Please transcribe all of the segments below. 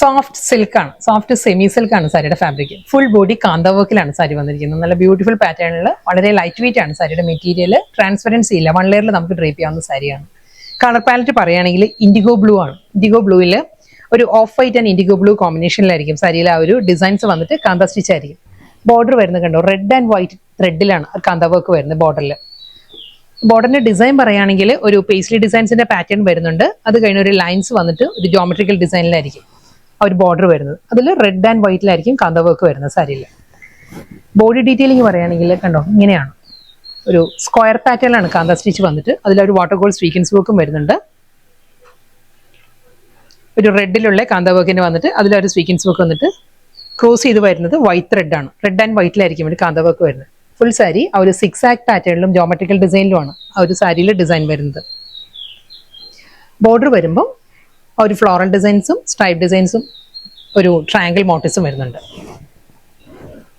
Soft സിൽക്കാണ്, soft semi സിൽക്കാണ് സാരിയുടെ fabric. Full body കാന്ത വർക്കിലാണ് സാരി വന്നിരിക്കുന്നത്. നല്ല ബ്യൂട്ടിഫുൾ പാറ്റേണിൽ വളരെ ലൈറ്റ് വെയിറ്റ് ആണ് സാരിയുടെ മെറ്റീരിയൽ. ട്രാൻസ്പെറൻസി ഇല്ല, 1 ലെയറിൽ നമുക്ക് ഡ്രേപ്പ് ചെയ്യാവുന്ന സാരിയാണ്. കളർ പാലറ്റ് പറയുകയാണെങ്കിൽ ഇൻഡിഗോ ബ്ലൂ ആണ്. ഇൻഡിഗോ ബ്ലൂവിൽ ഒരു off white and indigo blue കോമ്പിനേഷനിലായിരിക്കും സാരിയിൽ ആ ഒരു ഡിസൈൻസ് വന്നിട്ട് കാന്ത സ്റ്റിച്ച് ആയിരിക്കും. ബോർഡർ വരുന്നത് കണ്ടോ, red and white ത്രെഡിലാണ് kantha work വരുന്നത്. ബോർഡറിന്റെ ഡിസൈൻ പറയുകയാണെങ്കിൽ ഒരു പേസ്ലി ഡിസൈൻസിന്റെ പാറ്റേൺ വരുന്നുണ്ട്. അത് കഴിഞ്ഞ ഒരു ലൈൻസ് വന്നിട്ട് ഒരു ജോമെട്രിക്കൽ ഡിസൈനിലായിരിക്കും ആ ഒരു ബോർഡർ വരുന്നത്. അതിൽ റെഡ് ആൻഡ് വൈറ്റിലായിരിക്കും കാന്ത വർക്ക് വരുന്നത് സാരിയിൽ. ബോഡി ഡീറ്റെയിലിംഗ് പറയുകയാണെങ്കിൽ കണ്ടോ, ഇങ്ങനെയാണ് ഒരു സ്ക്വയർ പാറ്റേണിലാണ് കാന്ത സ്റ്റിച്ച് വന്നിട്ട് അതിലൊരു വാട്ടർ ഗോൾഡ് സ്വീക്വൻസ് വർക്കും വരുന്നുണ്ട്. ഒരു റെഡിലുള്ള കാന്ത വർക്കിന് വന്നിട്ട് അതിലൊരു സ്വീക്വൻസ് വർക്ക് വന്നിട്ട് ക്രോസ് ചെയ്ത് വരുന്നത് വൈറ്റ് ത്രെഡ് ആണ്. റെഡ് ആൻഡ് വൈറ്റിലായിരിക്കും ഒരു കാന്ത വർക്ക് വരുന്നത്. ഫുൾ സാരി ആ ഒരു 6 ആക്ട് പാറ്റേണിലും ജോമെട്രിക്കൽ ഡിസൈനിലുമാണ് ആ ഒരു സാരിയിൽ ഡിസൈൻ വരുന്നത്. ബോർഡർ വരുമ്പോൾ ആ ഒരു ഫ്ലോറൽ ഡിസൈൻസും സ്ട്രൈപ്പ് ഡിസൈൻസും ഒരു ട്രയാങ്കിൾ മോട്ടീവ്സും വരുന്നുണ്ട്.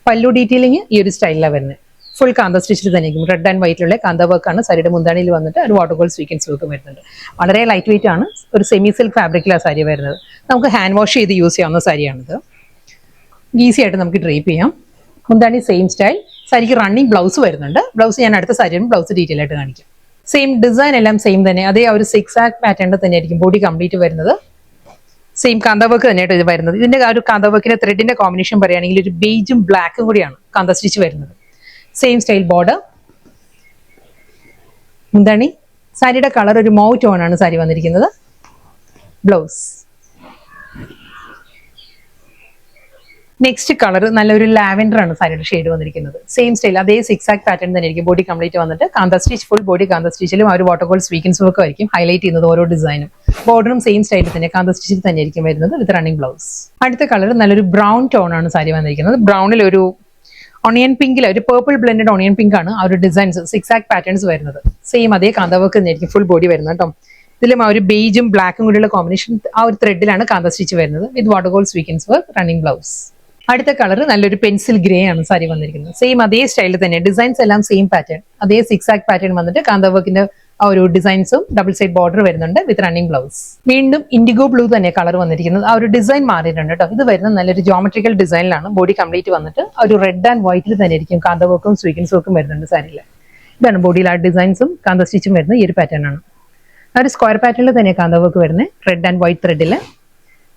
പല്ലു ഡീറ്റെയിലിംഗ് ഈ ഒരു സ്റ്റൈലിലാണ് വരുന്നത്. ഫുൾ കാന്ത സ്റ്റിച്ചിൽ തന്നെയായിരിക്കും. റെഡ് ആൻഡ് വൈറ്റിലുള്ള കാന്ത വർക്കാണ് സാരിയുടെ മുന്താണിയിൽ വന്നിട്ട് ഒരു വാട്ടർ ഗോൾഡ് സ്വീക്വൻസ് വർക്ക് വരുന്നുണ്ട്. വളരെ ലൈറ്റ് വെയിറ്റ് ആണ്. ഒരു സെമി സിൽക്ക് ഫാബ്രിക്കിലാണ് സാരി വരുന്നത്. നമുക്ക് ഹാൻഡ് വാഷ് ചെയ്ത് യൂസ് ചെയ്യാവുന്ന സാരിയാണിത്. ഈസി ആയിട്ട് നമുക്ക് ഡ്രേപ്പ് ചെയ്യാം. മുന്താണി സെയിം സ്റ്റൈൽ. സാരിക്ക് റണ്ണിങ് ബ്ലൗസ് വരുന്നുണ്ട്. ബ്ലൗസ് ഞാൻ അടുത്ത സാരിയാണ് ബ്ലൗസ് ഡീറ്റെയിൽ ആയിട്ട് കാണിക്കാം. സെയിം ഡിസൈൻ എല്ലാം സെയിം തന്നെ. അതേ ആ ഒരു 6 ആക്ട് പാറ്റേണിൽ തന്നെയായിരിക്കും ബോഡി കംപ്ലീറ്റ് വരുന്നത്. സെയിം കാന്ത വർക്ക് തന്നെയായിട്ട് ഇത് വരുന്നത്. ഇതിന്റെ ആ ഒരു കാന്ത വർക്കിന്റെ ത്രെഡിന്റെ കോമ്പിനേഷൻ പറയുകയാണെങ്കിൽ ഒരു ബേജും ബ്ലാക്കും കൂടിയാണ് കാന്ത സ്റ്റിച്ച് വരുന്നത്. Same style border. മുന്താണി സാരിയുടെ കളർ ഒരു മൗ ടോൺ ആണ് സാരി വന്നിരിക്കുന്നത്. ബ്ലൗസ് നെക്സ്റ്റ് കളർ നല്ലൊരു ലാവൻഡർ ആണ് സാരിയുടെ ഷെയ്ഡ് വന്നിരിക്കുന്നത്. സെയിം സ്റ്റൈൽ അതേ 6 ആക്ട് പാറ്റേൺ തന്നെ ആയിരിക്കും ബോഡി കംപ്ലീറ്റ് വന്നിട്ട് കാന്ത സ്റ്റിച്ച്. ഫുൾ ബോഡി കാന്ത സ്റ്റിച്ചിലും ആ ഒരു വാട്ടർ ഗോൾഡ് സ്വീക്വൻസ് വർക്കും ആയിരിക്കും ഹൈലൈറ്റ് ചെയ്യുന്നത് ഓരോ ഡിസൈനും. ബോർഡറും സെയിം സ്റ്റൈലിൽ തന്നെ കാന്ത സ്റ്റിച്ചിൽ തന്നെ ആയിരിക്കും വരുന്നത് വിത്ത് റണ്ണിങ് ബ്ലൗസ്. അടുത്ത കളർ നല്ലൊരു ബ്രൗൺ ടോൺ ആണ് സാരി വന്നിരിക്കുന്നത്. ബ്രൗണിൽ ഒരു ഓണിയൻ പിങ്കിൽ ഒരു പേർപ്പിൾ ബ്ലെൻഡഡ് ഓണിയൻ പിങ്ക് ആണ് ആ ഒരു ഡിസൈൻസ് 6 ആക്ട് പാറ്റേൺസ് വരുന്നത്. സെയിം അതേ കാന്ത വർക്ക് തന്നെയായിരിക്കും ഫുൾ ബോഡി വരുന്നത് കേട്ടോ. ഇതിലും ആ ഒരു ബേജും ബ്ലാക്കും കൂടിയുള്ള കോമ്പിനേഷൻ ആ ഒരു ത്രെഡിലാണ് കാന്ത സ്റ്റിച്ച് വരുന്നത് with water gold sequence work running blouse. അടുത്ത കളർ നല്ലൊരു പെൻസിൽ ഗ്രേ ആണ് സാരി വന്നിരിക്കുന്നത്. സെയിം അതേ സ്റ്റൈലിൽ തന്നെ ഡിസൈൻസ് എല്ലാം സെയിം പാറ്റേൺ. അതേ 6 ആക്ട് പാറ്റേൺ വന്നിട്ട് കാന്ത വർക്കിന്റെ ആ ഒരു ഡിസൈൻസും ഡബിൾ സൈഡ് ബോർഡർ വരുന്നുണ്ട് വിത്ത് റണ്ണിങ് ബ്ലൗസ്. വീണ്ടും ഇൻഡിഗോ ബ്ലൂ തന്നെ കളർ വന്നിരിക്കുന്നത്. ആ ഒരു ഡിസൈൻ മാറിയിട്ടുണ്ട് കേട്ടോ. ഇത് വരുന്നത് നല്ലൊരു ജോമെട്രിക്കൽ ഡിസൈനിലാണ് ബോഡി കംപ്ലീറ്റ് വന്നിട്ട് ആ ഒരു റെഡ് ആൻഡ് വൈറ്റിൽ തന്നെ ആയിരിക്കും കാന്ത വർക്കും സ്വീക്വൻസ് വർക്കും വരുന്നുണ്ട് സാരിയിൽ. ഇതാണ് ബോഡിയിൽ ആ ഡിസൈൻസും കാന്ത സ്റ്റിച്ചും വരുന്നത് ഈ ഒരു പാറ്റേൺ ആണ്. ആ ഒരു സ്ക്വയർ പാറ്റേണിൽ തന്നെ കാന്ത വർക്ക് വരുന്നത് റെഡ് ആൻഡ് വൈറ്റ് ത്രെഡിൽ.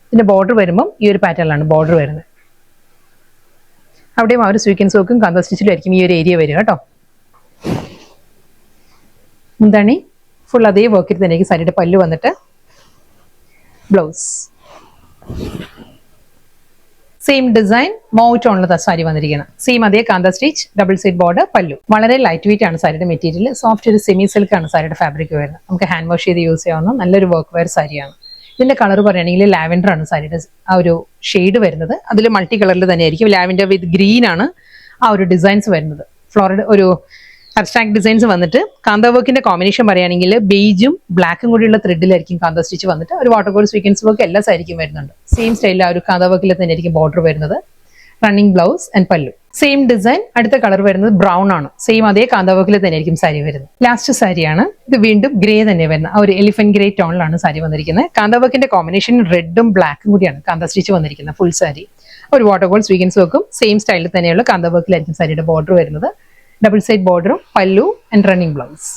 ഇതിന്റെ ബോർഡർ വരുമ്പോൾ ഈ ഒരു പാറ്റേണിലാണ് ബോർഡർ വരുന്നത്. അവിടെയും ആ ഒരു സ്വീക്വൻസ് വർക്കും കാന്ത സ്റ്റിച്ചിലും ആയിരിക്കും ഈ ഒരു ഏരിയ വരിക കേട്ടോ. എന്താണ് ഫുൾ അതേ വർക്കിൽ തന്നെ സാരിയുടെ പല്ലു വന്നിട്ട് ബ്ലൗസ്. സെയിം ഡിസൈൻ മൗ ടോണിലുള്ള സാരി വന്നിരിക്കുന്നത്. സെയിം അതേ കാന്ത സ്റ്റിച്ച് ഡബിൾ സൈഡ് ബോർഡർ പല്ലു. വളരെ ലൈറ്റ് വെയിറ്റ് ആണ് സാരിയുടെ മെറ്റീരിയൽ. സോഫ്റ്റ് ഒരു സെമി സിൽക്ക് ആണ് സാരിയുടെ ഫാബ്രിക് വരുന്നത്. നമുക്ക് ഹാൻഡ് വാഷ് ചെയ്ത് യൂസ് ചെയ്യാവുന്ന നല്ലൊരു വർക്ക് വെയർ സാരിയാണ്. ഇതിന്റെ കളർ പറയുകയാണെങ്കിൽ ലാവൻഡർ ആണ് സാരിയുടെ ആ ഒരു ഷെയ്ഡ് വരുന്നത്. അതിൽ മൾട്ടി കളറിൽ തന്നെയായിരിക്കും. ലാവൻഡർ വിത്ത് ഗ്രീൻ ആണ് ആ ഒരു ഡിസൈൻസ് വരുന്നത്. ഫ്ലോറിഡ് ഒരു അബ്സ്ട്രാക്ട് ഡിസൈൻസ് വന്നിട്ട് കാന്ത വർക്കിന്റെ കോമ്പിനേഷൻ പറയുകയാണെങ്കിൽ ബേജും ബ്ലാക്കും കൂടിയുള്ള ത്രെഡിലായിരിക്കും കാന്ത സ്റ്റിച്ച് വന്നിട്ട് ഒരു വാട്ടർ ഗോൾഡ് സ്വീക്വൻസ് വർക്ക് എല്ലാ സാരിക്കും വരുന്നുണ്ട്. സെയിം സ്റ്റൈലിൽ ആ ഒരു കാന്ത വർക്കിൽ തന്നെ ആയിരിക്കും ബോർഡർ വരുന്നത്. റണ്ണിങ് ബ്ലൗസ് ആൻഡ് പല്ലു. Same design. അടുത്ത കളർ വരുന്നത് ബ്രൗൺ ആണ്. സെയിം അതേ കാന്ത വർക്കിൽ തന്നെ ആയിരിക്കും സാരി വരുന്നത്. ലാസ്റ്റ് സാരിയാണ് ഇത്. വീണ്ടും ഗ്രേ തന്നെ വരുന്നത്. ആ ഒരു എലിഫന്റ് ഗ്രേ ടോണിലാണ് സാരി വന്നിരിക്കുന്നത്. കാന്ത വർക്കിന്റെ കോമ്പിനേഷൻ റെഡും ബ്ലാക്കും കൂടിയാണ് കാന്ത സ്റ്റിച്ച് വന്നിരിക്കുന്നത്. ഫുൾ സാരി ഒരു വാട്ടർ ഗോൾഡ് സ്വീക്വൻസ് വർക്കും സെയിം സ്റ്റൈലിൽ തന്നെയുള്ള കാന്ത വർക്കിലായിരിക്കും സാരിയുടെ ബോർഡർ വരുന്നത്. ഡബിൾ സൈഡ് ബോർഡറും പല്ലു ആൻഡ് റണ്ണിങ് ബ്ലൗസ്.